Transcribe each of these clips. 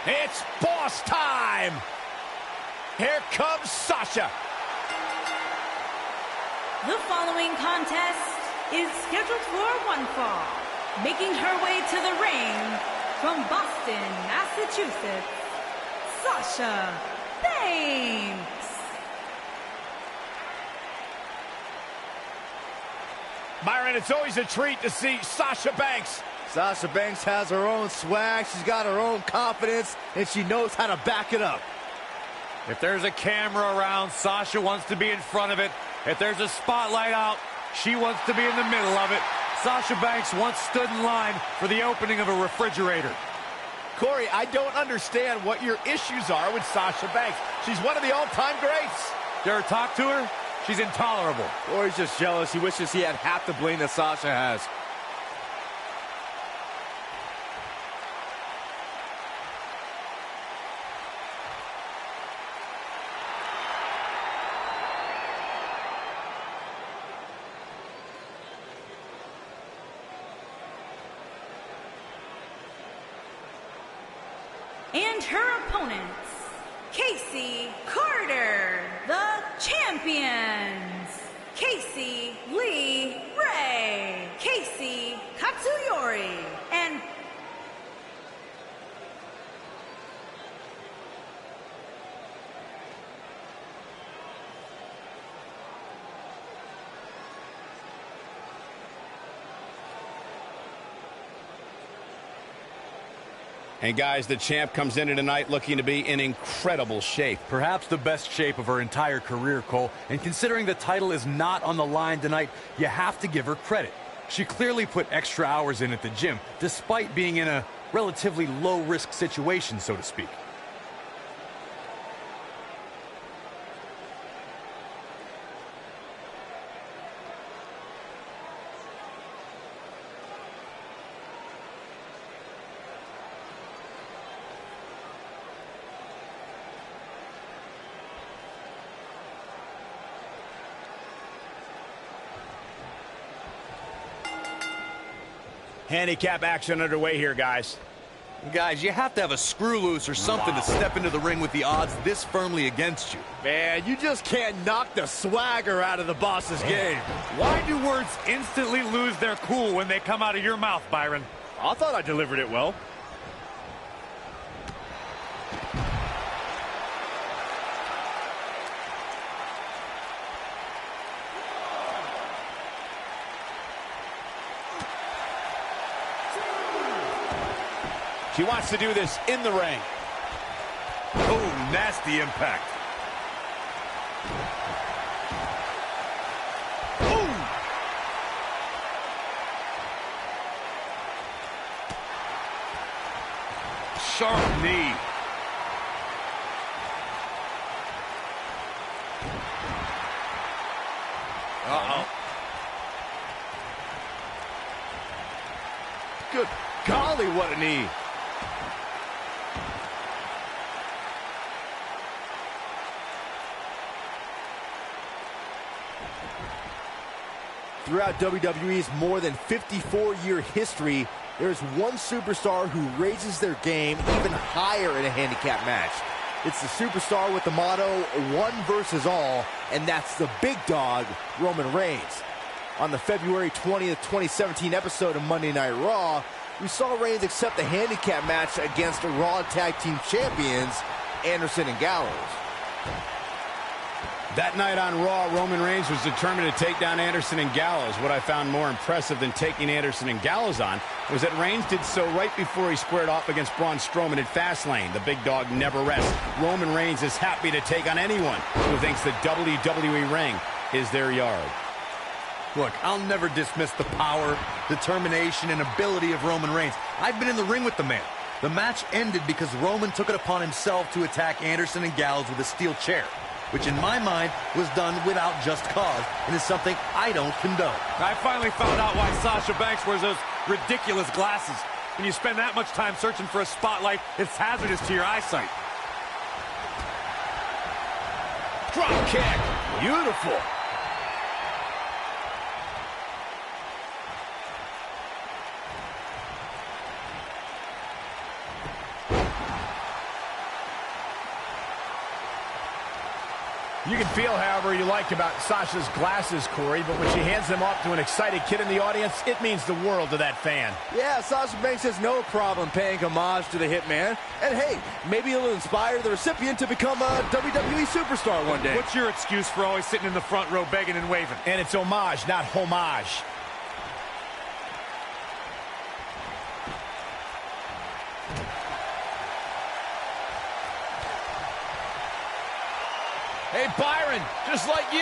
It's boss time. Here comes Sasha. The following contest is scheduled for one fall. Making her way to the ring from Boston, Massachusetts, Sasha Banks. Byron, it's always a treat to see Sasha Banks. Sasha Banks has her own swag, she's got her own confidence, and she knows how to back it up. If there's a camera around, Sasha wants to be in front of it. If there's a spotlight out, she wants to be in the middle of it. Sasha Banks once stood in line for the opening of a refrigerator. Corey, I don't understand what your issues are with Sasha Banks. She's one of the all-time greats. Dare talk to her? She's intolerable. Corey's just jealous. He wishes he had half the bling that Sasha has. And her opponents, Casey Carter, the champions, Casey Lee Ray, Casey Katsuyori, and And guys, the champ comes into tonight looking to be in incredible shape. Perhaps the best shape of her entire career, Cole. And considering the title is not on the line tonight, you have to give her credit. She clearly put extra hours in at the gym, despite being in a relatively low-risk situation, so to speak. Handicap action underway here, guys. Guys, you have to have a screw loose or something to step into the ring with the odds this firmly against you. Man, you just can't knock the swagger out of the boss's game. Why do words instantly lose their cool when they come out of your mouth, Byron? I thought I delivered it well. She wants to do this in the ring. Oh, nasty impact. Ooh. Sharp knee. Uh-oh. Good golly, what a knee. Throughout WWE's more than 54-year history, there's one superstar who raises their game even higher in a handicap match. It's the superstar with the motto, one versus all, and that's the big dog, Roman Reigns. On the February 20th, 2017 episode of Monday Night Raw, we saw Reigns accept the handicap match against Raw Tag Team Champions, Anderson and Gallows. That night on Raw, Roman Reigns was determined to take down Anderson and Gallows. What I found more impressive than taking Anderson and Gallows on was that Reigns did so right before he squared off against Braun Strowman at Fastlane. The big dog never rests. Roman Reigns is happy to take on anyone who thinks the WWE ring is their yard. Look, I'll never dismiss the power, determination, and ability of Roman Reigns. I've been in the ring with the man. The match ended because Roman took it upon himself to attack Anderson and Gallows with a steel chair, which in my mind was done without just cause and is something I don't condone. I finally found out why Sasha Banks wears those ridiculous glasses. When you spend that much time searching for a spotlight, it's hazardous to your eyesight. Drop kick. Beautiful. You can feel however you like about Sasha's glasses, Corey, but when she hands them off to an excited kid in the audience, it means the world to that fan. Yeah, Sasha Banks has no problem paying homage to the Hitman. And hey, maybe it'll inspire the recipient to become a WWE superstar one day. What's your excuse for always sitting in the front row begging and waving? And it's homage, not homage. Hey, Byron, just like you.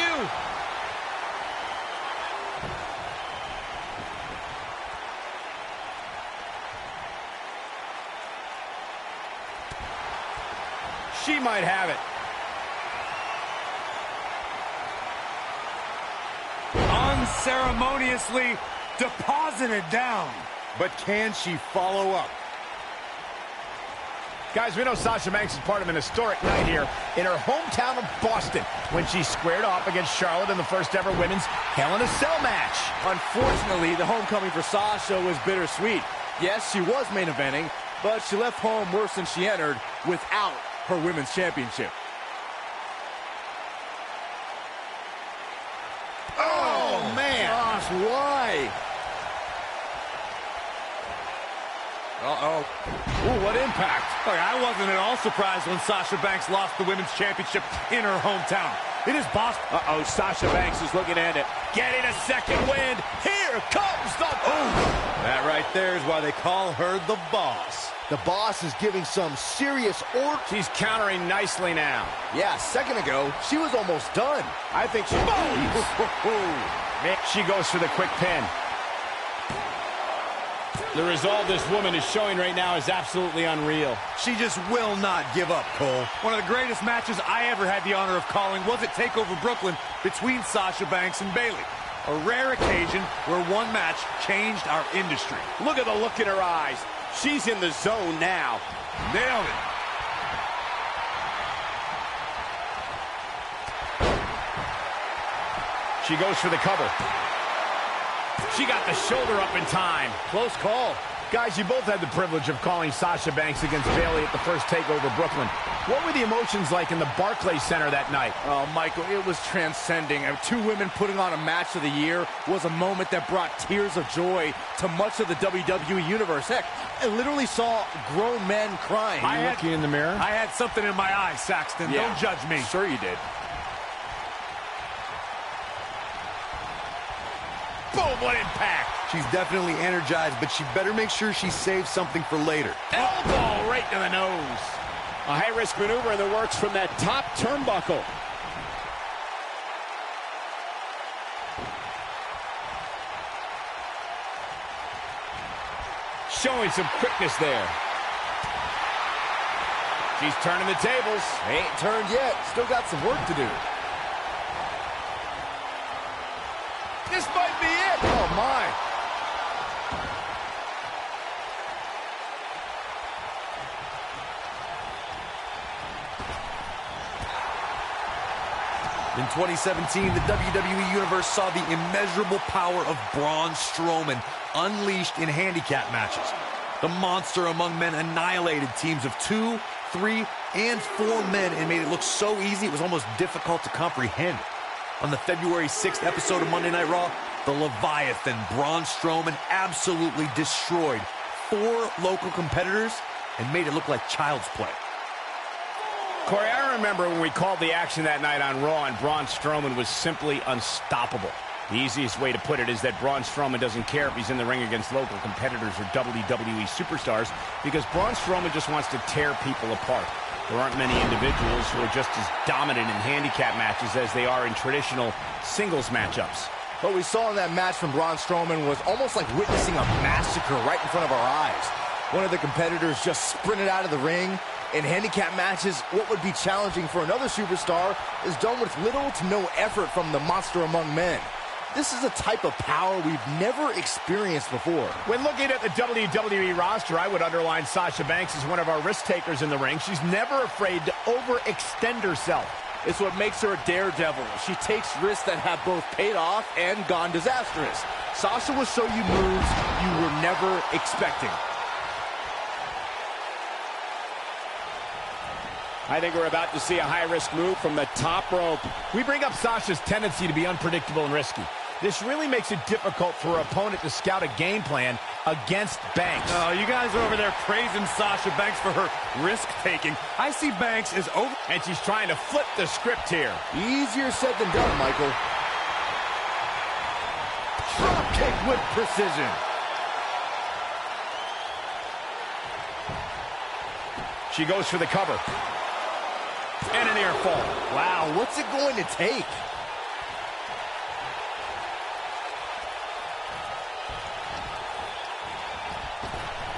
She might have it. Unceremoniously deposited down. But can she follow up? Guys, we know Sasha Banks is part of an historic night here in her hometown of Boston when she squared off against Charlotte in the first ever women's Hell in a Cell match. Unfortunately, the homecoming for Sasha was bittersweet. Yes, she was main eventing, but she left home worse than she entered without her women's championship. Oh, man. Gosh, why? Uh-oh. Ooh, what impact. Look, I wasn't at all surprised when Sasha Banks lost the women's championship in her hometown. It is Boston. Uh-oh, Sasha Banks is looking at it. Getting a second wind. Here comes the... That right there is why they call her the boss. The boss is giving some serious order. She's countering nicely now. Yeah, a second ago, she was almost done. I think she... Man, she goes for the quick pin. The resolve this woman is showing right now is absolutely unreal. She just will not give up, Cole. One of the greatest matches I ever had the honor of calling was at TakeOver Brooklyn between Sasha Banks and Bayley. A rare occasion where one match changed our industry. Look at the look in her eyes. She's in the zone now. Nailed it. She goes for the cover. She got the shoulder up in time. Close call. Guys, you both had the privilege of calling Sasha Banks against Bayley at the first TakeOver Brooklyn. What were the emotions like in the Barclays Center that night? Oh, Michael, it was transcending. Two women putting on a match of the year was a moment that brought tears of joy to much of the WWE Universe. Heck, I literally saw grown men crying. Looking in the mirror? I had something in my eye, Saxton. Yeah. Don't judge me. Sure you did. Boom, what impact. She's definitely energized, but she better make sure she saves something for later. Elbow right to the nose. A high-risk maneuver in the works from that top turnbuckle. Showing some quickness there. She's turning the tables. Ain't turned yet. Still got some work to do. This might be it. Oh, my. In 2017, the WWE Universe saw the immeasurable power of Braun Strowman unleashed in handicap matches. The monster among men annihilated teams of 2, 3, and 4 men and made it look so easy it was almost difficult to comprehend. On the February 6th episode of Monday Night Raw, the Leviathan Braun Strowman absolutely destroyed 4 local competitors and made it look like child's play. Corey, I remember when we called the action that night on Raw and Braun Strowman was simply unstoppable. The easiest way to put it is that Braun Strowman doesn't care if he's in the ring against local competitors or WWE superstars because Braun Strowman just wants to tear people apart. There aren't many individuals who are just as dominant in handicap matches as they are in traditional singles matchups. What we saw in that match from Braun Strowman was almost like witnessing a massacre right in front of our eyes. One of the competitors just sprinted out of the ring. In handicap matches, what would be challenging for another superstar is done with little to no effort from the monster among men. This is a type of power we've never experienced before. When looking at the WWE roster, I would underline Sasha Banks as one of our risk takers in the ring. She's never afraid to overextend herself. It's what makes her a daredevil. She takes risks that have both paid off and gone disastrous. Sasha will show you moves you were never expecting. I think we're about to see a high-risk move from the top rope. We bring up Sasha's tendency to be unpredictable and risky. This really makes it difficult for her opponent to scout a game plan against Banks. Oh, you guys are over there praising Sasha Banks for her risk-taking. I see Banks as over... And she's trying to flip the script here. Easier said than done, Michael. Drop kick with precision. She goes for the cover. And an near fall. Wow, what's it going to take?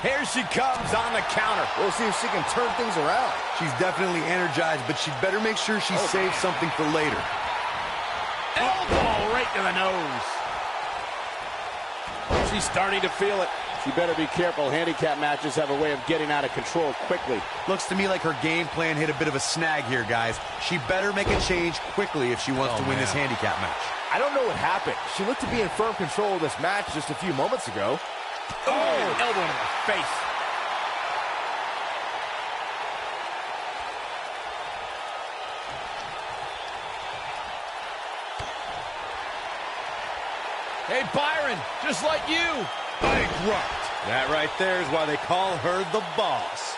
Here she comes on the counter. We'll see if she can turn things around. She's definitely energized, but she'd better make sure she saves something for later. Elbow right to the nose. She's starting to feel it. She better be careful. Handicap matches have a way of getting out of control quickly. Looks to me like her game plan hit a bit of a snag here, guys. She better make a change quickly if she wants to win this handicap match. I don't know what happened. She looked to be in firm control of this match just a few moments ago. Oh, elbow in the face. Hey, Byron, just like you. Bankrupt. That right there is why they call her the boss.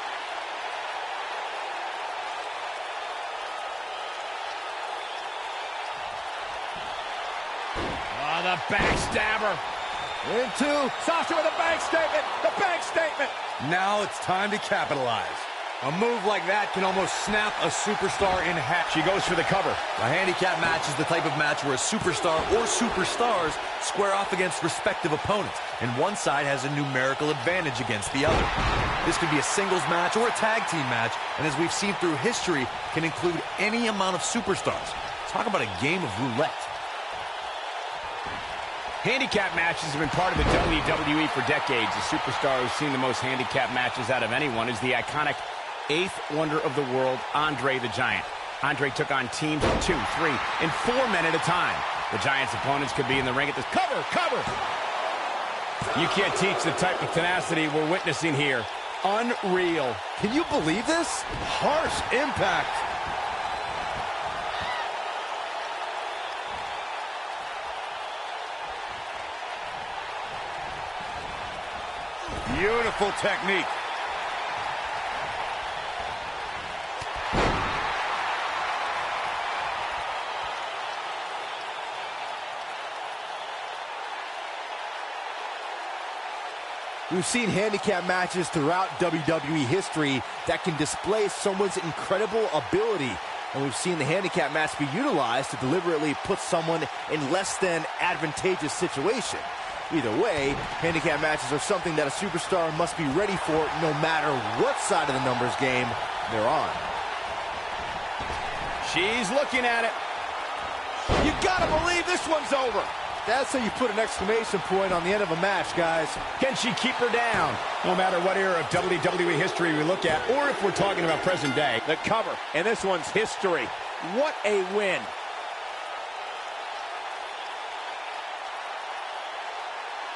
Oh, the backstabber. Into Sasha with a bank statement. The bank statement. Now it's time to capitalize. A move like that can almost snap a superstar in half. She goes for the cover. A handicap match is the type of match where a superstar or superstars square off against respective opponents, and one side has a numerical advantage against the other. This could be a singles match or a tag team match, and as we've seen through history, can include any amount of superstars. Talk about a game of roulette. Handicap matches have been part of the WWE for decades. The superstar who's seen the most handicap matches out of anyone is the iconic eighth wonder of the world, Andre the Giant. Andre took on teams of 2, 3, and 4 men at a time. The Giant's opponents could be in the ring at this cover. You can't teach the type of tenacity we're witnessing here. Unreal. Can you believe this? Harsh impact. Beautiful technique. We've seen handicap matches throughout WWE history that can display someone's incredible ability. And we've seen the handicap match be utilized to deliberately put someone in less than advantageous situation. Either way, handicap matches are something that a superstar must be ready for no matter what side of the numbers game they're on. She's looking at it. You gotta believe this one's over. That's how you put an exclamation point on the end of a match, guys. Can she keep her down? No matter what era of WWE history we look at, or if we're talking about present day. The cover, and this one's history. What a win.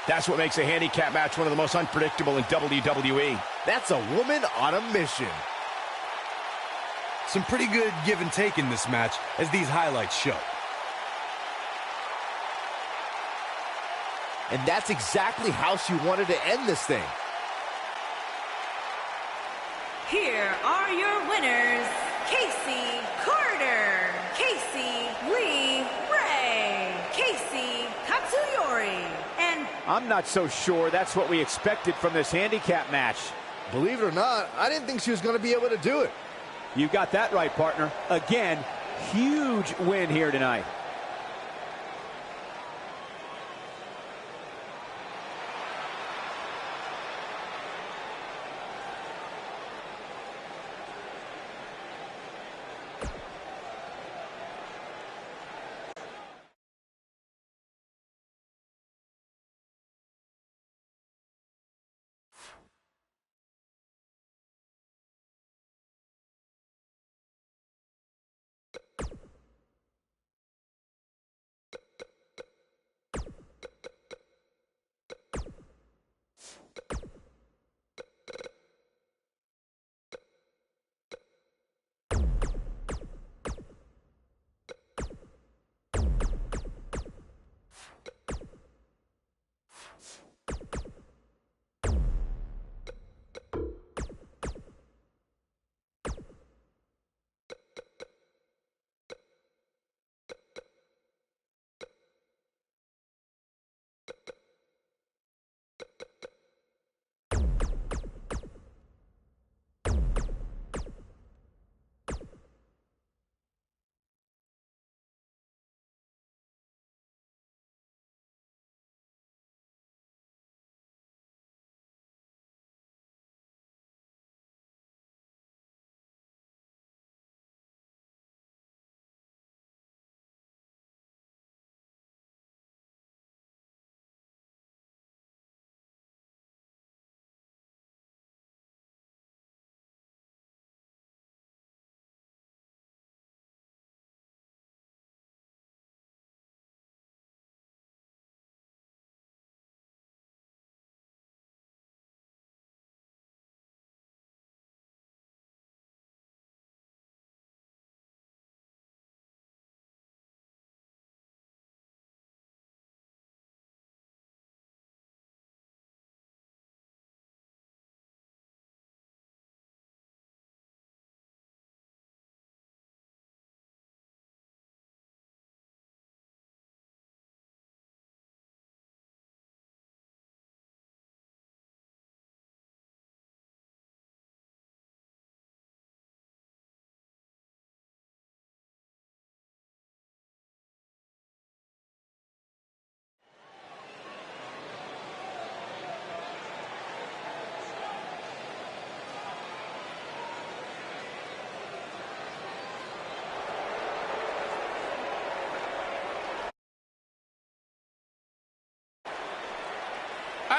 That's what makes a handicap match one of the most unpredictable in WWE. That's a woman on a mission. Some pretty good give and take in this match, as these highlights show. And that's exactly how she wanted to end this thing. Here are your winners, Casey Carter, Casey Lee Ray, Casey Katsuyori, and... I'm not so sure that's what we expected from this handicap match. Believe it or not, I didn't think she was going to be able to do it. You got that right, partner. Again, huge win here tonight.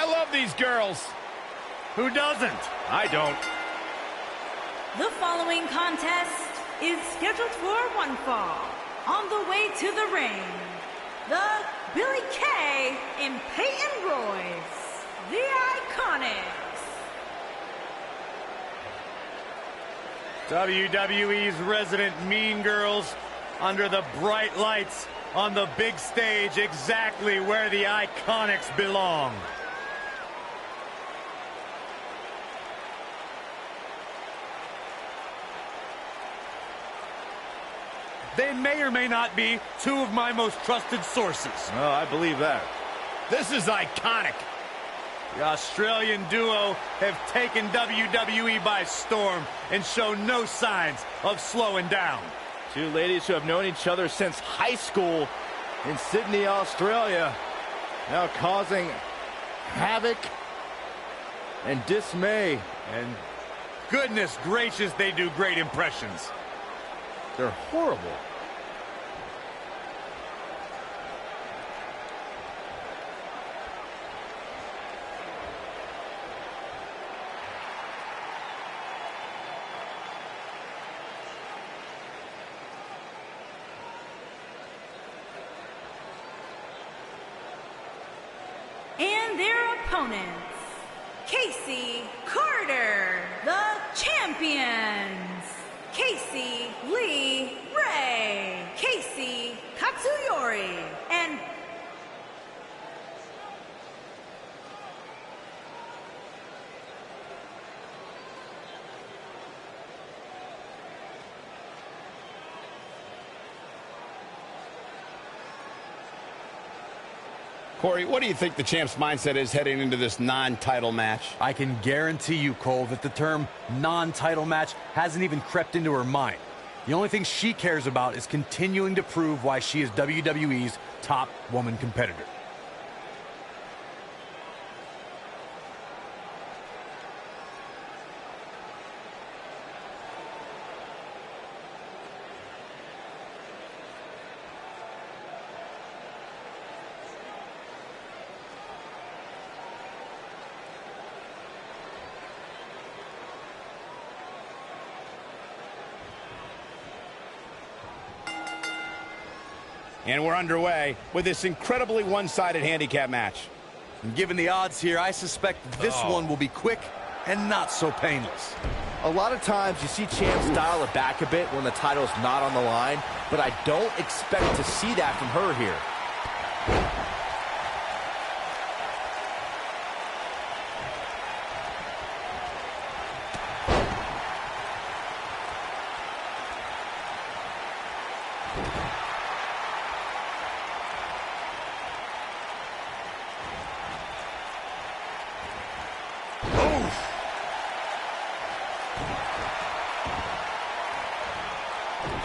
I love these girls. Who doesn't? I don't. The following contest is scheduled for one fall. On the way to the ring, the Billy Kay and Peyton Royce, the Iconics. WWE's resident mean girls under the bright lights on the big stage, exactly where the Iconics belong. They may or may not be two of my most trusted sources. Oh, I believe that. This is iconic. The Australian duo have taken WWE by storm and show no signs of slowing down. Two ladies who have known each other since high school in Sydney, Australia, now causing havoc and dismay. And goodness gracious, they do great impressions. They're horrible. And their opponents, Casey Carter, the champions, Casey Lee Ray, Casey Katsuyori, and Corey, what do you think the champ's mindset is heading into this non-title match? I can guarantee you, Cole, that the term non-title match hasn't even crept into her mind. The only thing she cares about is continuing to prove why she is WWE's top woman competitor. And we're underway with this incredibly one-sided handicap match. And given the odds here, I suspect this one will be quick and not so painless. A lot of times you see champs dial it back a bit when the title's not on the line, but I don't expect to see that from her here.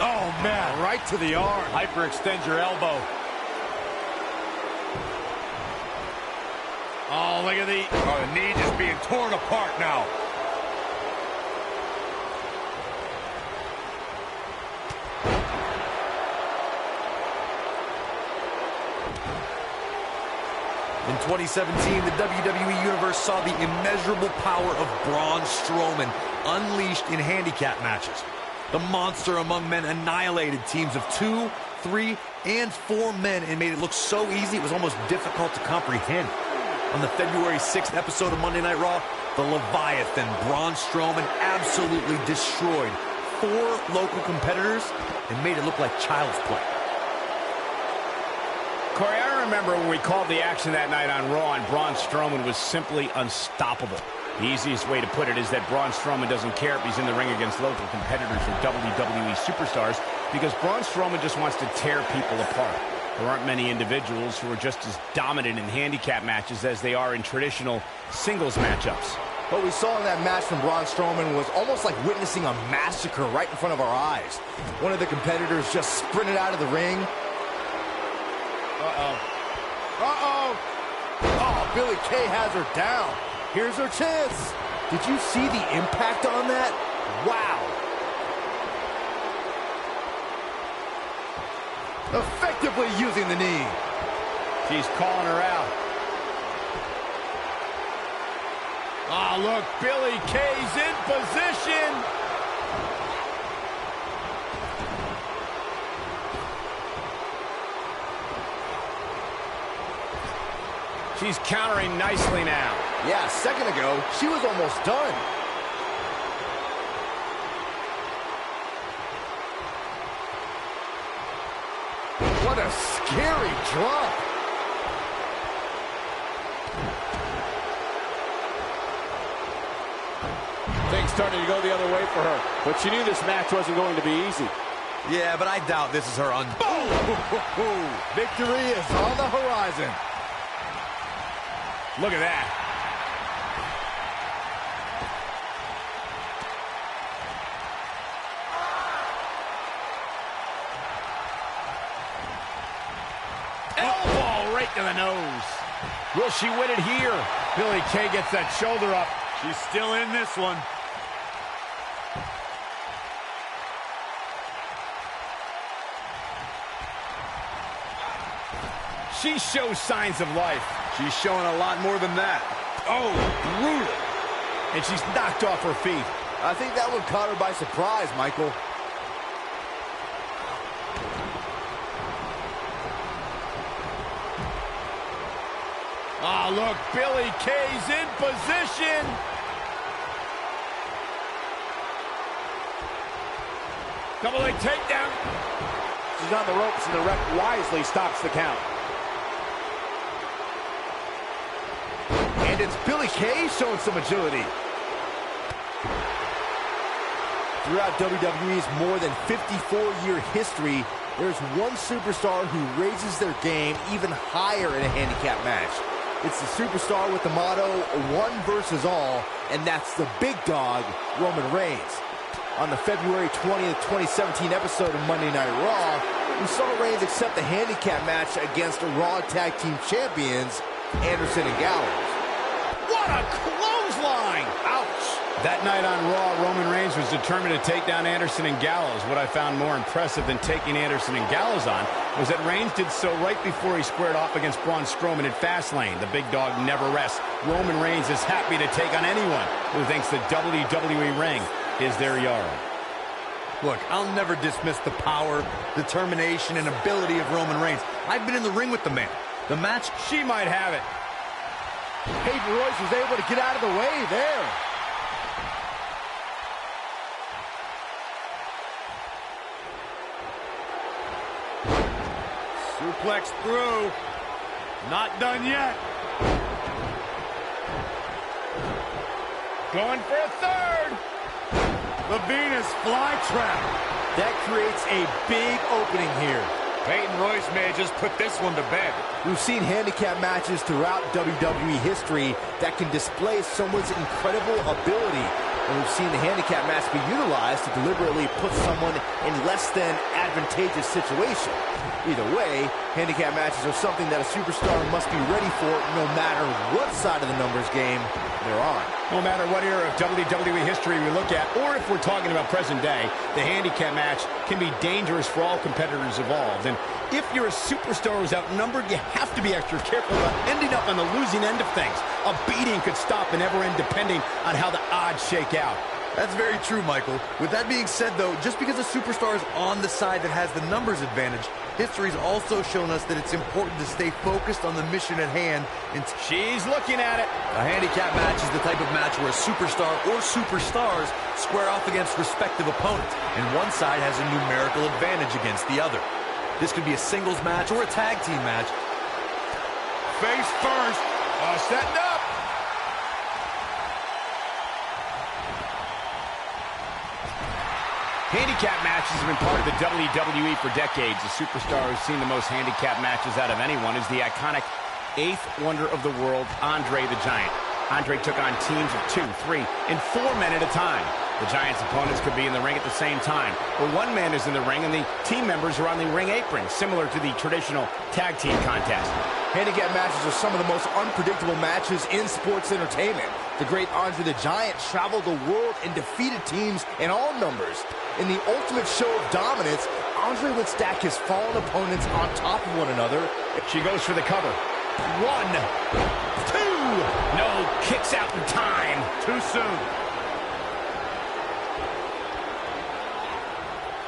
Oh, man, right to the arm. Hyperextend your elbow. Oh, look at the knee just being torn apart now. In 2017, the WWE Universe saw the immeasurable power of Braun Strowman unleashed in handicap matches. The monster among men annihilated teams of 2, 3, and 4 men and made it look so easy it was almost difficult to comprehend. On the February 6th episode of Monday Night Raw, the Leviathan Braun Strowman absolutely destroyed 4 local competitors and made it look like child's play. Corey, I remember when we called the action that night on Raw, and Braun Strowman was simply unstoppable. The easiest way to put it is that Braun Strowman doesn't care if he's in the ring against local competitors or WWE superstars, because Braun Strowman just wants to tear people apart. There aren't many individuals who are just as dominant in handicap matches as they are in traditional singles matchups. What we saw in that match from Braun Strowman was almost like witnessing a massacre right in front of our eyes. One of the competitors just sprinted out of the ring. Oh, Billy Kay has her down. Here's her chance. Did you see the impact on that? Wow. Effectively using the knee. She's calling her out. Oh, look, Billy Kay's in position. She's countering nicely now. Yeah, a second ago, she was almost done. What a scary drop. Things started to go the other way for her, but she knew this match wasn't going to be easy. Yeah, but I doubt this is her Victory is on the horizon. Look at that. Elbow right to the nose. Will she win it here? Billy Kay gets that shoulder up. She's still in this one. She shows signs of life. She's showing a lot more than that. Oh, brutal. And she's knocked off her feet. I think that one caught her by surprise, Michael. Oh, look, Billy Kay's in position. Double leg takedown. She's on the ropes, and the ref wisely stops the count. And it's Billy Kay showing some agility. Throughout WWE's more than 54-year history, there's one superstar who raises their game even higher in a handicap match. It's the superstar with the motto, one versus all, and that's the big dog, Roman Reigns. On the February 20th, 2017 episode of Monday Night Raw, we saw Reigns accept the handicap match against Raw Tag Team Champions, Anderson and Gallows. What a clothesline! Ouch! That night on Raw, Roman Reigns was determined to take down Anderson and Gallows. What I found more impressive than taking Anderson and Gallows on was that Reigns did so right before he squared off against Braun Strowman at Fastlane. The big dog never rests. Roman Reigns is happy to take on anyone who thinks the WWE ring is their yard. Look, I'll never dismiss the power, determination, and ability of Roman Reigns. I've been in the ring with the man. The match, she might have it. Peyton Royce was able to get out of the way there. Suplex through. Not done yet. Going for a third. The Venus flytrap. That creates a big opening here. Peyton Royce may have just put this one to bed. We've seen handicap matches throughout WWE history that can display someone's incredible ability. And we've seen the handicap match be utilized to deliberately put someone in less than advantageous situation. Either way, handicap matches are something that a superstar must be ready for no matter what side of the numbers game they're on. No matter what era of WWE history we look at, or if we're talking about present day, the handicap match can be dangerous for all competitors involved. And if you're a superstar who's outnumbered, you have to be extra careful about ending up on the losing end of things. A beating could stop and never end depending on how the odds shake out. that's very true, Michael. With that being said, though, just because a superstar is on the side that has the numbers advantage, history's also shown us that it's important to stay focused on the mission at hand. And she's looking at it. A handicap match is the type of match where a superstar or superstars square off against respective opponents, and one side has a numerical advantage against the other. This could be a singles match or a tag team match. Face first. Setting up. Handicap matches have been part of the WWE for decades. The superstar who's seen the most handicap matches out of anyone is the iconic eighth wonder of the world, Andre the Giant. Andre took on teams of 2, 3, and 4 men at a time. The Giant's opponents could be in the ring at the same time, or one man is in the ring and the team members are on the ring apron, similar to the traditional tag team contest. Handicap matches are some of the most unpredictable matches in sports entertainment. The great Andre the Giant traveled the world and defeated teams in all numbers. In the ultimate show of dominance, Andre would stack his fallen opponents on top of one another. She goes for the cover. 1, 2. No, kicks out in time. Too soon.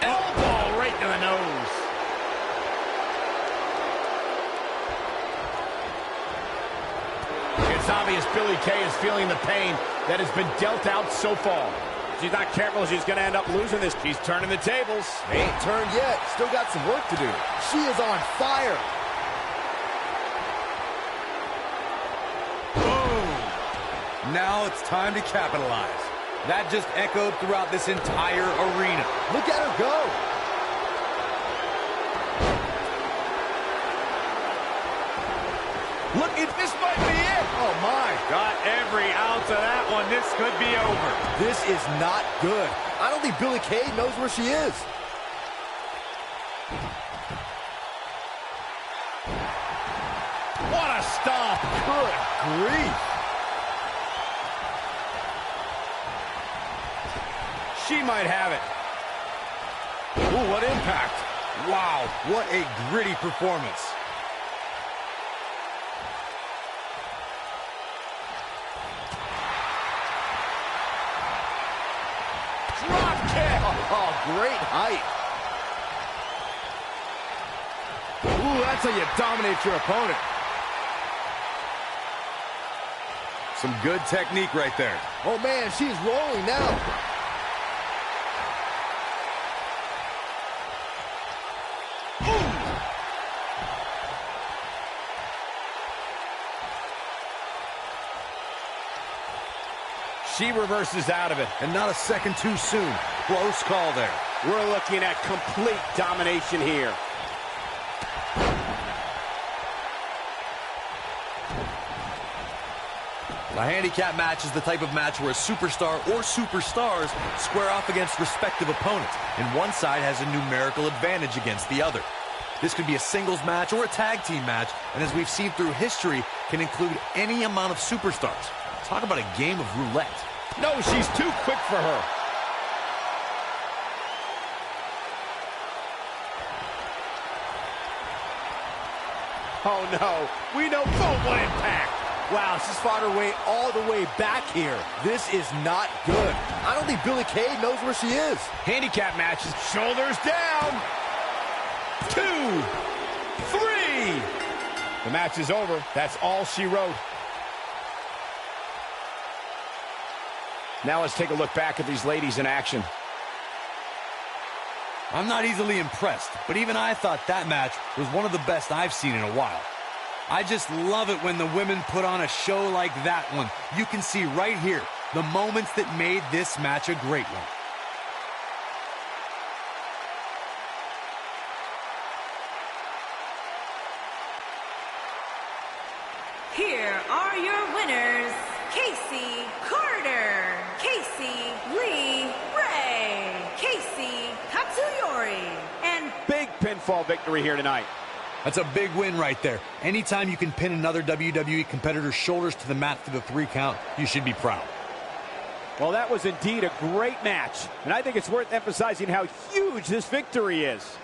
Elbow right to the nose. It's obvious Billie Kay is feeling the pain that has been dealt out so far. She's not careful, she's going to end up losing this. She's turning the tables. Ain't turned yet. Still got some work to do. She is on fire. Boom! Now it's time to capitalize. That just echoed throughout this entire arena. Look at her go. Look, this might be it. Oh, my. Got every ounce of that one. This could be over. This is not good. I don't think Billie Kay knows where she is. What a stop. Good grief. She might have it. Ooh, what impact. Wow, what a gritty performance. Drop kick. Oh, great height. Ooh, that's how you dominate your opponent. Some good technique right there. Oh, man, she's rolling now. She reverses out of it. And not a second too soon. Close call there. We're looking at complete domination here. A handicap match is the type of match where a superstar or superstars square off against respective opponents, and one side has a numerical advantage against the other. This could be a singles match or a tag team match, and as we've seen through history, can include any amount of superstars. Talk about a game of roulette. No, she's too quick for her. Oh, no. We know, boom, what impact. Wow, she's fought her way all the way back here. This is not good. I don't think Billie Kay knows where she is. Handicap matches. Shoulders down. 2, 3. The match is over. That's all she wrote. Now let's take a look back at these ladies in action. I'm not easily impressed, but even I thought that match was one of the best I've seen in a while. I just love it when the women put on a show like that one. You can see right here the moments that made this match a great one. Here are your winners, Casey Carter, Casey Lee Ray, Casey Katsuyori, and Big pinfall victory here tonight. That's a big win right there. Anytime you can pin another WWE competitor's shoulders to the mat for the 3 count, you should be proud. Well, that was indeed a great match, and I think it's worth emphasizing how huge this victory is.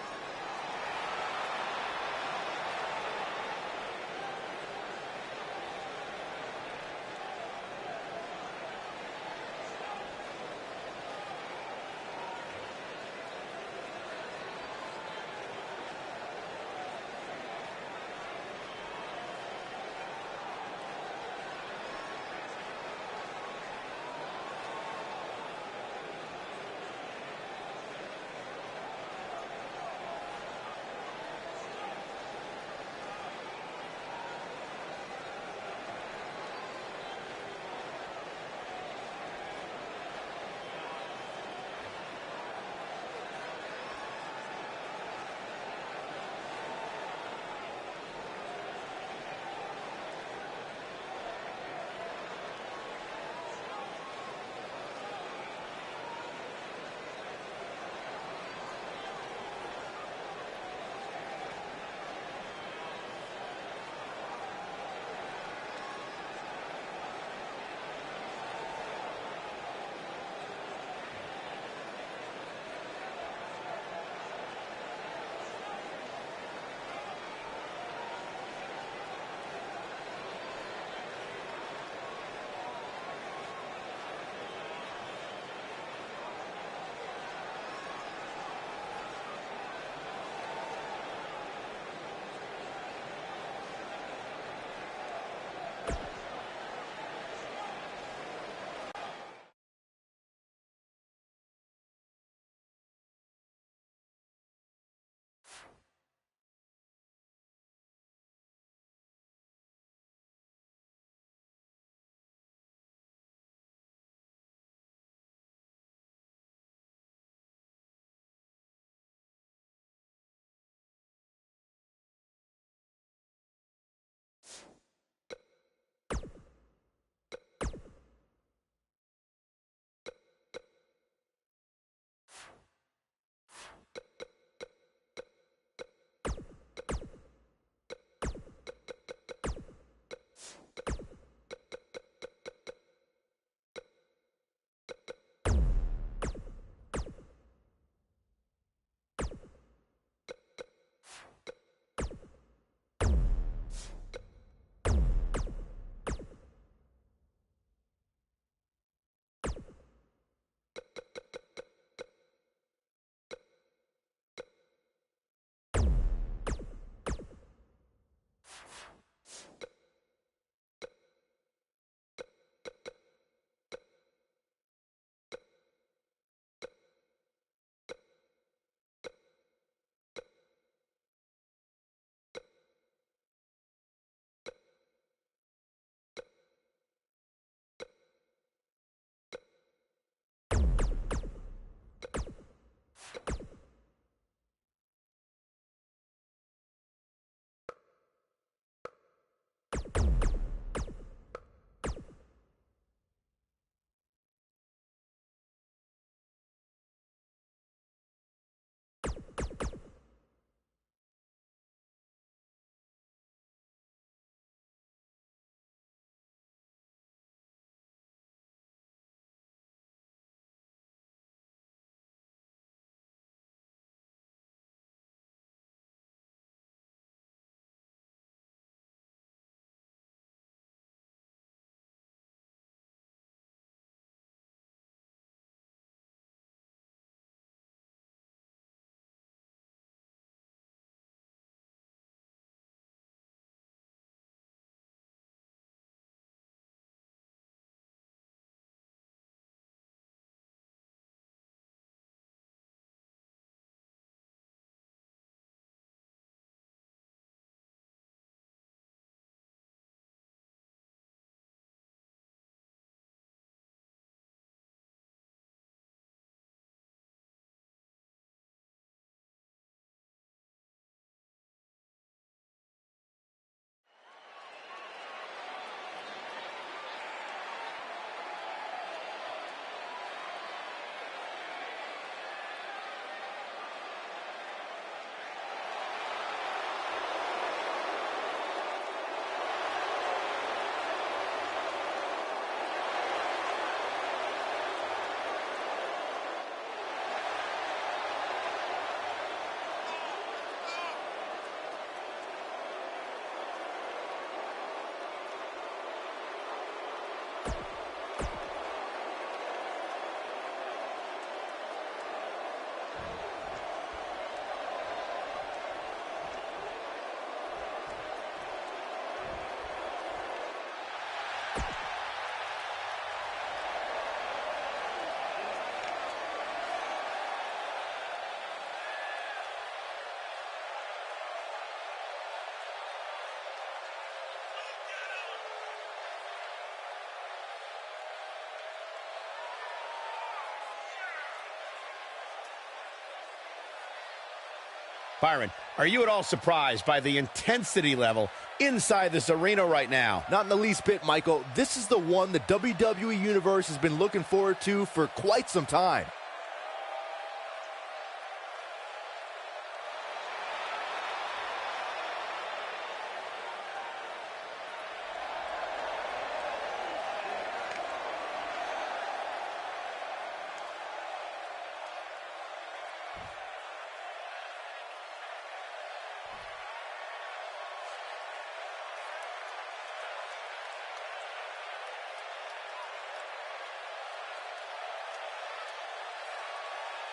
Byron, are you at all surprised by the intensity level inside this arena right now? Not in the least bit, Michael. This is the one the WWE Universe has been looking forward to for quite some time.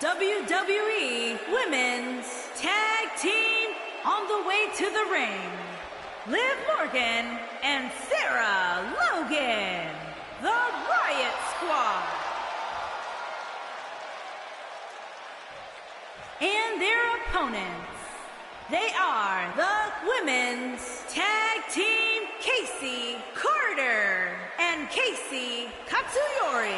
WWE Women's Tag Team on the way to the ring. Liv Morgan and Sarah Logan, the Riot Squad. And their opponents, they are the Women's Tag Team Casey Carter and Casey Katsuyori.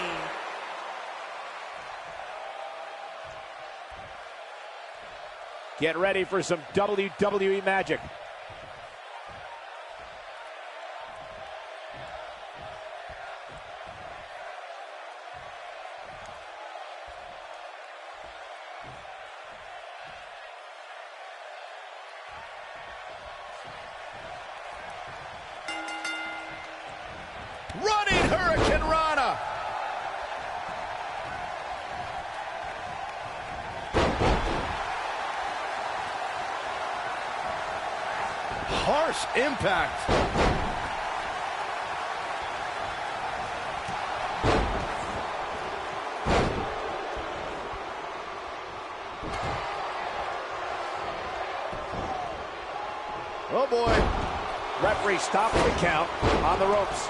Get ready for some WWE magic. Running Hurricane Rana. Harsh impact. Oh boy. Referee stops the count on the ropes.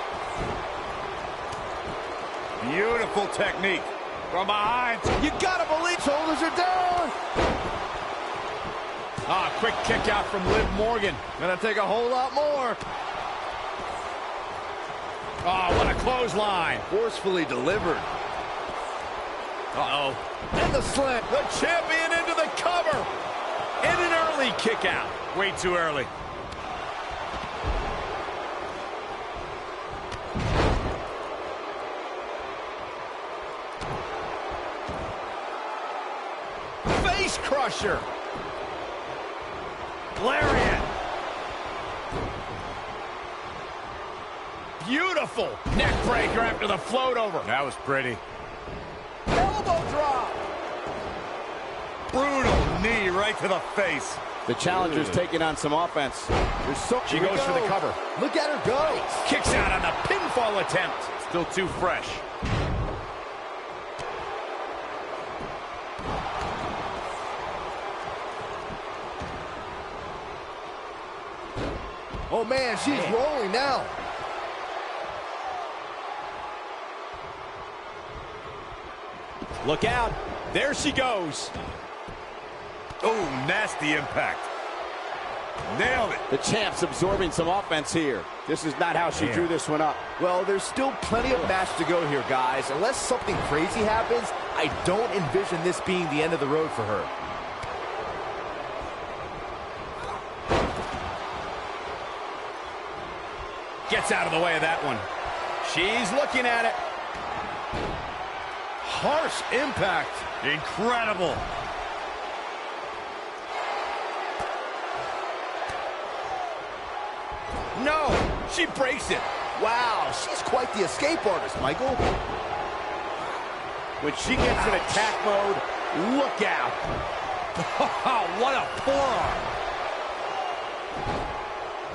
Beautiful technique. From behind. You gotta believe shoulders are down. Ah, quick kick out from Liv Morgan. Gonna take a whole lot more. Oh, what a clothesline. Forcefully delivered. Uh-oh. And the slam. The champion into the cover. And an early kick out. Way too early. Face crusher. Lariat. Beautiful neck breaker after the float over. That was pretty. Elbow drop. Brutal knee right to the face. The challenger's taking on some offense. She goes for the cover. Look at her go. Kicks out on the pinfall attempt. Still too fresh. Oh man, she's rolling now. Look out. There she goes. Oh, nasty impact. Nailed it. The champ's absorbing some offense here. This is not how she drew this one up. Well, there's still plenty of match to go here, guys. Unless something crazy happens, I don't envision this being the end of the road for her. Gets out of the way of that one. She's looking at it. Harsh impact. Incredible. No, she breaks it. Wow, she's quite the escape artist, Michael. When she gets in attack mode, look out. What a forearm.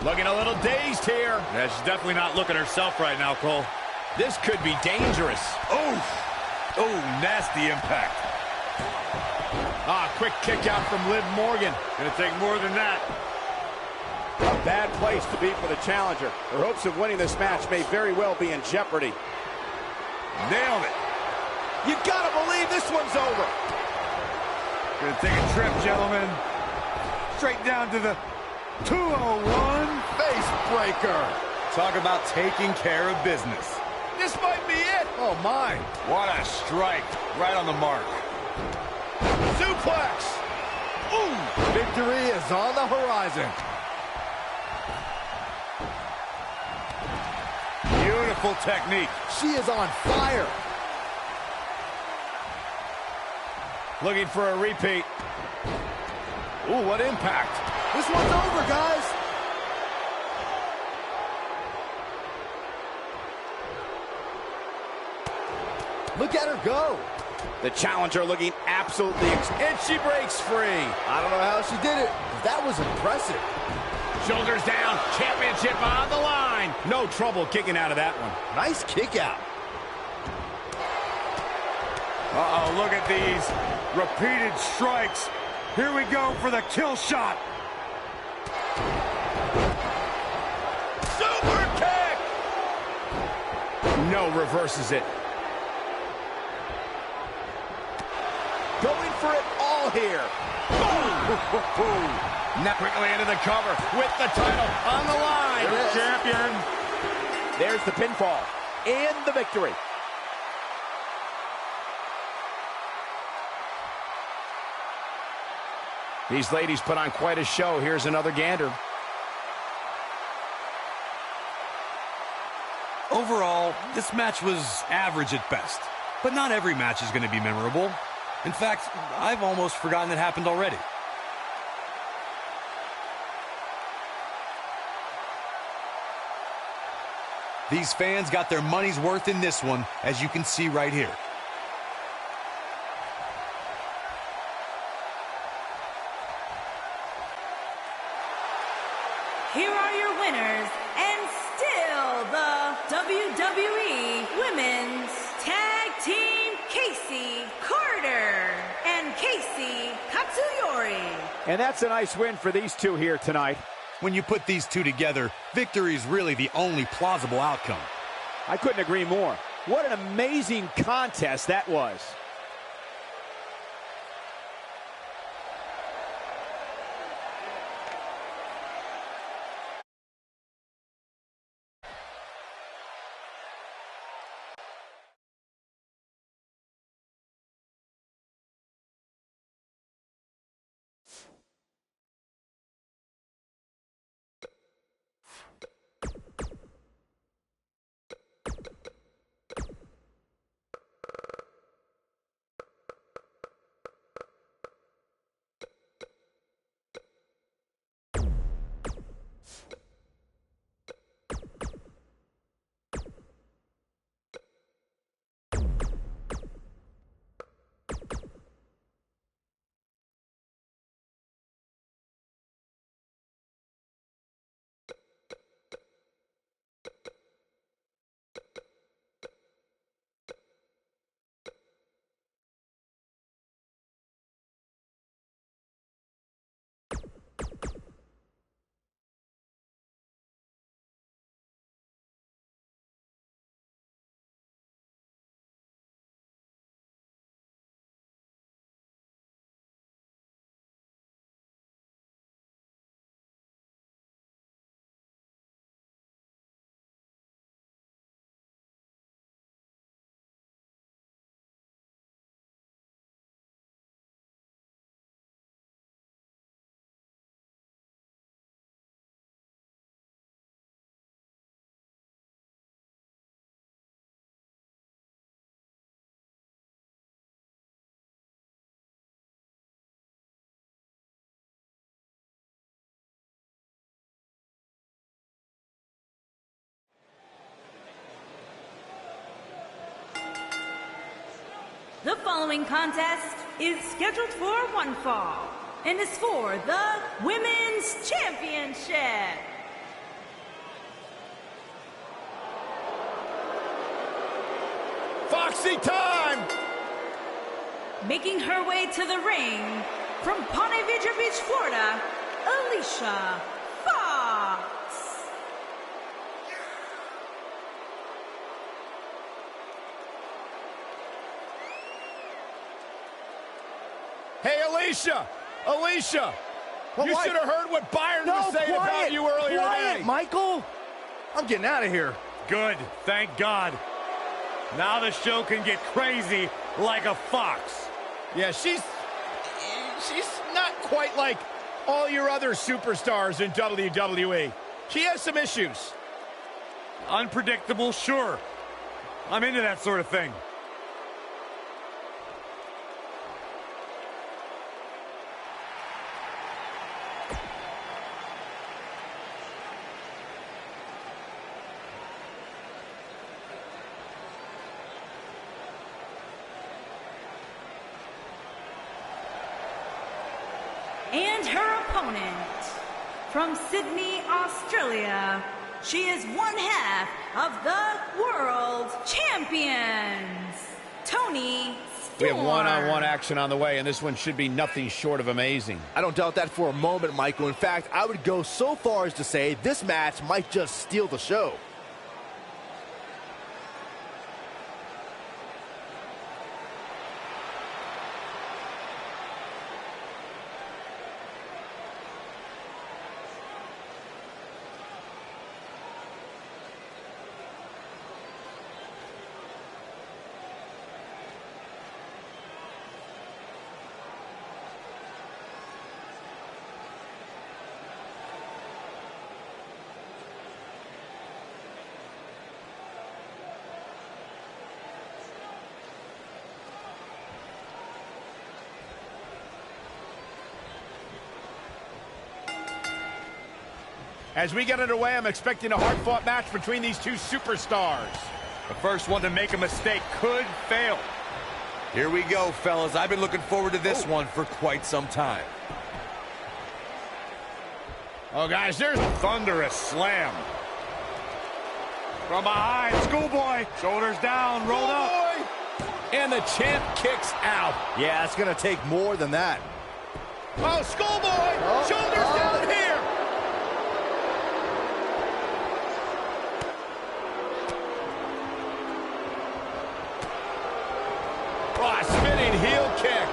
Looking a little dazed here. Yeah, she's definitely not looking herself right now, Cole. This could be dangerous. Oh, oh, nasty impact. Ah, quick kick out from Liv Morgan. Gonna take more than that. A bad place to be for the challenger. Her hopes of winning this match may very well be in jeopardy. Nailed it. You gotta believe this one's over. Gonna take a trip, gentlemen. Straight down to the 201 Face breaker. Talk about taking care of business. This might be it. Oh my. What a strike. Right on the mark. Suplex. Ooh! Victory is on the horizon. Beautiful technique. She is on fire. Looking for a repeat. Ooh, what impact. This one's over, guys. Look at her go. The challenger looking absolutely, and she breaks free. I don't know how she did it, but that was impressive. Shoulders down, championship on the line. No trouble kicking out of that one. Nice kick out. Uh-oh, look at these repeated strikes. Here we go for the kill shot. Super kick! No, reverses it. Going for it all here. Now quickly into the cover with the title on the line. Champion. There's the pinfall and the victory. These ladies put on quite a show. Here's another gander. Overall, this match was average at best. But not every match is going to be memorable. In fact, I've almost forgotten it happened already. These fans got their money's worth in this one, as you can see right here. Here are your winners, and still the WWE Women's Tag Team Casey Carter and Casey Katsuyori. And that's a nice win for these two here tonight. When you put these two together, victory is really the only plausible outcome. I couldn't agree more. What an amazing contest that was. The following contest is scheduled for one fall and is for the Women's Championship. Foxy time! Making her way to the ring from Ponte Vedra Beach, Florida, Alicia Fox. Hey, Alicia! Alicia! Well, you why- should have heard what Byron was saying about you earlier today. Michael. I'm getting out of here. Good, thank God. Now the show can get crazy like a fox. Yeah, she's not quite like all your other superstars in WWE. She has some issues. Unpredictable, sure. I'm into that sort of thing. And her opponent, from Sydney, Australia, she is one half of the World Champions, Toni Storm. We have one-on-one action on the way, and this one should be nothing short of amazing. I don't doubt that for a moment, Michael. In fact, I would go so far as to say this match might just steal the show. As we get underway, I'm expecting a hard-fought match between these two superstars. The first one to make a mistake could fail. Here we go, fellas. I've been looking forward to this one for quite some time. Oh, guys, there's Thunderous slam. From behind, schoolboy. Shoulders down, rolled up. And the champ kicks out. Yeah, it's going to take more than that. Oh, schoolboy! Shoulders down here! Oh, a spinning heel kick.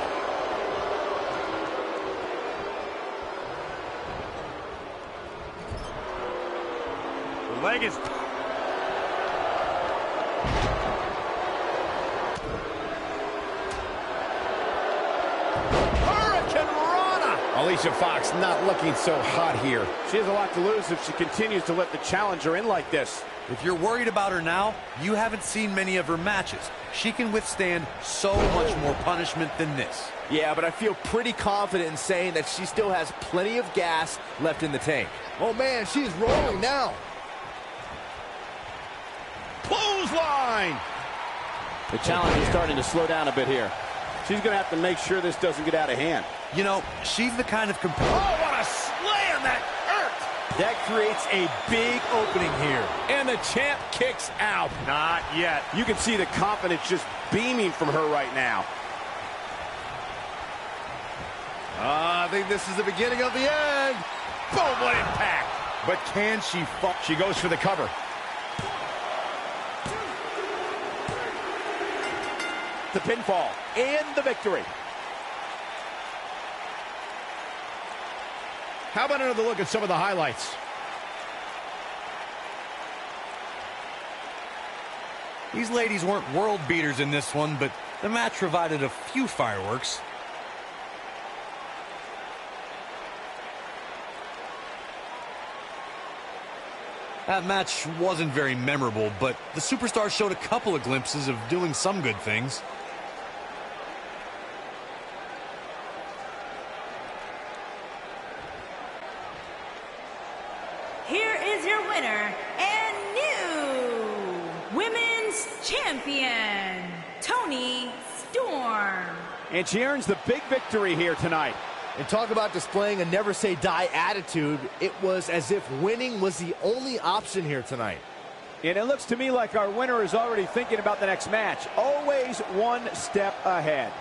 The leg is... Alicia Fox not looking so hot here. She has a lot to lose if she continues to let the challenger in like this. If you're worried about her now, you haven't seen many of her matches. She can withstand so much more punishment than this. Yeah, but I feel pretty confident in saying that she still has plenty of gas left in the tank. Oh, man, she's rolling now. Clothesline! The challenger's starting to slow down a bit here. She's going to have to make sure this doesn't get out of hand. You know, she's the kind of Oh, what a slam! That hurt! That creates a big opening here. And the champ kicks out. Not yet. You can see the confidence just beaming from her right now. I think this is the beginning of the end. Boom, what impact! But can she fall? She goes for the cover. The pinfall and the victory. How about another look at some of the highlights? These ladies weren't world beaters in this one, but the match provided a few fireworks. That match wasn't very memorable, but the superstars showed a couple of glimpses of doing some good things. Here is your winner and new Women's Champion, Toni Storm. And she earns the big victory here tonight. And talk about displaying a never-say-die attitude. It was as if winning was the only option here tonight. And it looks to me like our winner is already thinking about the next match. Always one step ahead.